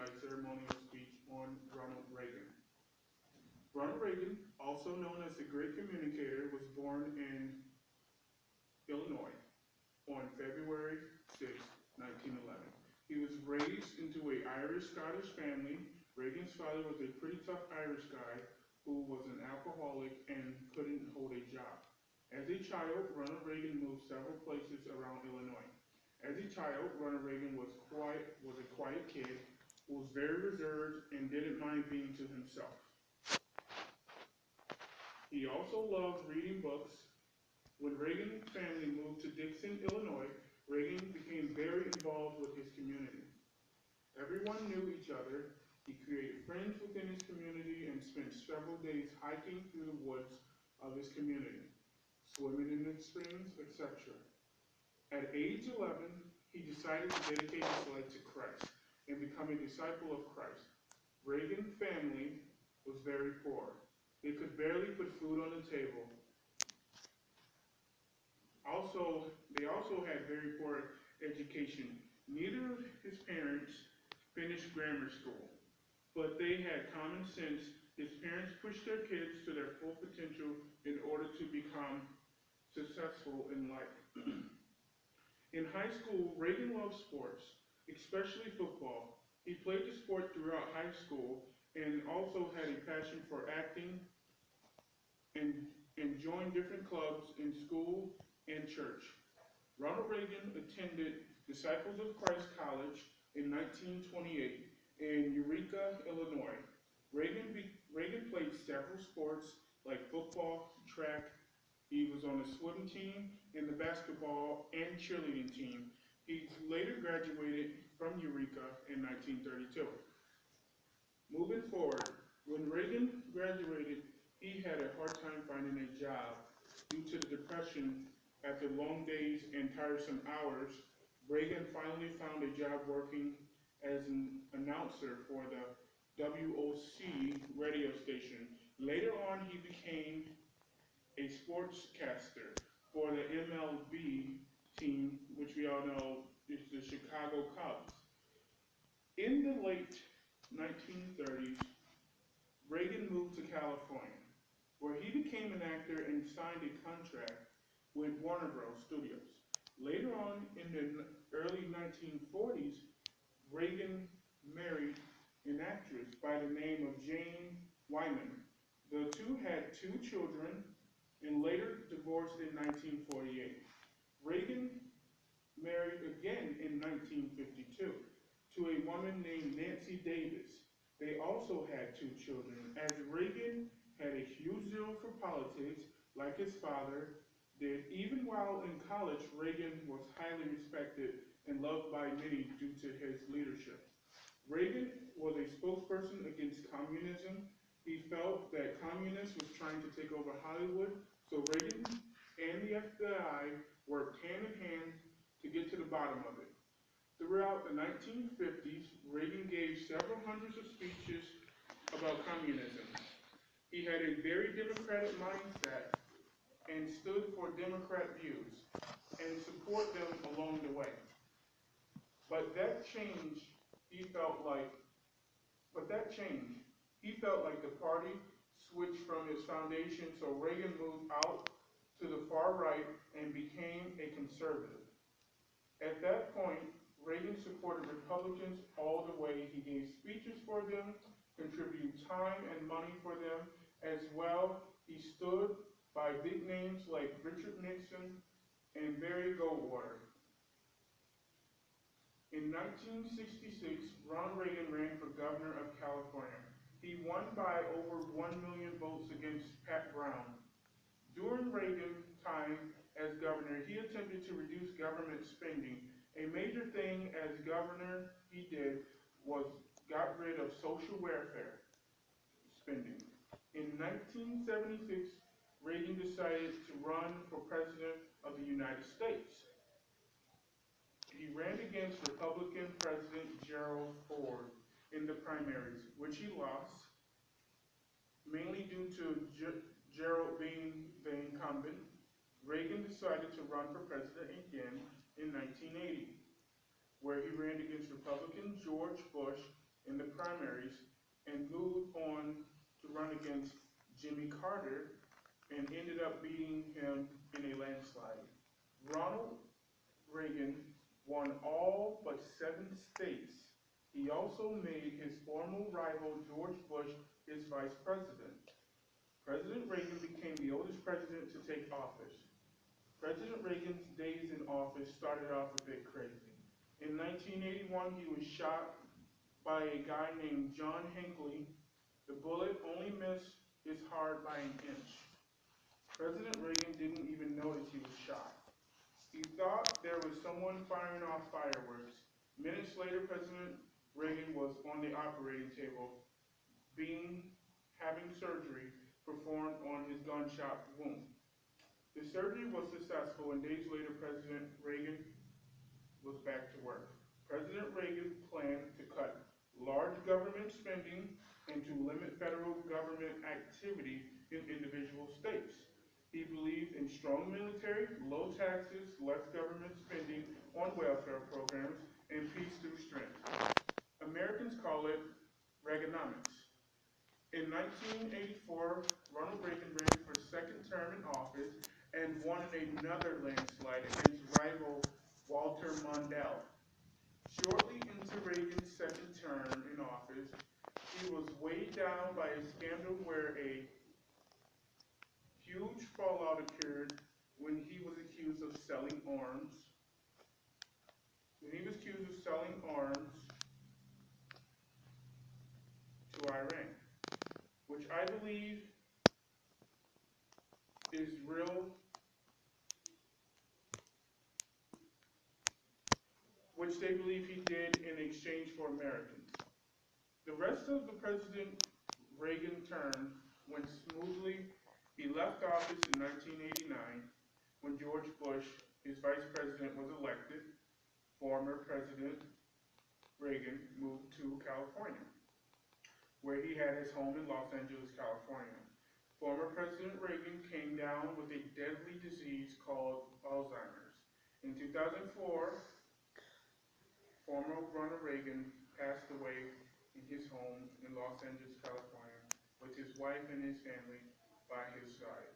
my ceremonial speech on Ronald Reagan. Ronald Reagan, also known as the Great Communicator, was born in Illinois on February 6, 1911. He was raised into an Irish-Scottish family. Reagan's father was a pretty tough Irish guy who was an alcoholic and couldn't hold a job. As a child, Ronald Reagan moved several places around Illinois. As a child, Ronald Reagan was a quiet kid who was very reserved and didn't mind being to himself. He also loved reading books. When Reagan's family moved to Dixon, Illinois, Reagan became very involved with his community. Everyone knew each other. He created friends within his community and spent several days hiking through the woods of his community, swimming in the springs, etc. At age 11, he decided to dedicate his life to Christ and become a disciple of Christ. Reagan's family was very poor. They could barely put food on the table. They also had very poor education. Neither of his parents finished grammar school, but they had common sense. His parents pushed their kids to their full potential in order to become successful in life. In high school, Reagan loved sports, especially football. He played the sport throughout high school and also had a passion for acting and, and joined different clubs in school and church. Ronald Reagan attended Disciples of Christ College in 1928 in Eureka, Illinois. Reagan played several sports like football, track. He was on the swim team and the basketball and cheerleading team. He later graduated from Eureka in 1932. Moving forward, when Reagan graduated, he had a hard time finding a job due to the depression after long days and tiresome hours. Reagan finally found a job working as an announcer for the WOC radio station. Later on, he became a sportscaster for the MLB team, which we all know is the Chicago Cubs. In the late 1930s, Reagan moved to California, where he became an actor and signed a contract with Warner Bros. Studios. Later on, in the early 1940s, Reagan married an actress by the name of Jane Wyman. The two had two children and later divorced in 1948. Reagan married again in 1952 to a woman named Nancy Davis. They also had two children. As Reagan had a huge zeal for politics, like his father did, even while in college, Reagan was highly respected and loved by many due to his leadership. Reagan was a spokesperson against communism. He felt that communists was trying to take over Hollywood, so Reagan and the FBI worked hand in hand to get to the bottom of it. Throughout the 1950s, Reagan gave several hundreds of speeches about communism. He had a very democratic mindset and stood for Democrat views and support them along the way. But that changed, he felt like, but that changed. He felt like the party switched from its foundation, so Reagan moved out to the far right and became a conservative. At that point, Reagan supported Republicans all the way. He gave speeches for them, contributed time and money for them. As well, he stood by big names like Richard Nixon and Barry Goldwater. In 1966, Ronald Reagan ran for governor of California. He won by over 1 million votes against Pat Brown. During Reagan's time as governor, he attempted to reduce government spending. A major thing as governor he did was got rid of social welfare spending. In 1976, Reagan decided to run for president of the United States. He ran against Republican President Gerald Ford in the primaries, which he lost, mainly due to Gerald being the incumbent. Reagan decided to run for president again in 1980, where he ran against Republican George Bush in the primaries and moved on to run against Jimmy Carter and ended up beating him in a landslide. Ronald Reagan won all but 7 states. He also made his former rival George Bush his vice president. President Reagan became the oldest president to take office. President Reagan's days in office started off a bit crazy. In 1981, he was shot by a guy named John Hinckley. The bullet only missed his heart by an inch. President Reagan didn't even notice he was shot. He thought there was someone firing off fireworks. Minutes later, President Reagan was on the operating table, having surgery performed on his gunshot wound. The surgery was successful, and days later, President Reagan was back to work. President Reagan planned to cut large government spending and to limit federal government activity in individual states. He believed in strong military, low taxes, less government spending on welfare programs, and peace through strength. Americans call it Reaganomics. In 1984, Ronald Reagan ran for second term in office and won another landslide against rival Walter Mondale. Shortly into Reagan's second term in office, he was weighed down by a scandal where a huge fallout occurred when he was accused of selling arms. To Iran, which I believe is real, which they believe he did in exchange for Americans. The rest of the President Reagan term went smoothly. He left office in 1989 when George Bush, his vice president, was elected. Former President Reagan moved to California, where he had his home in Los Angeles, California. Former President Reagan came down with a deadly disease called Alzheimer's. In 2004, former Ronald Reagan passed away in his home in Los Angeles, California, with his wife and his family by his side.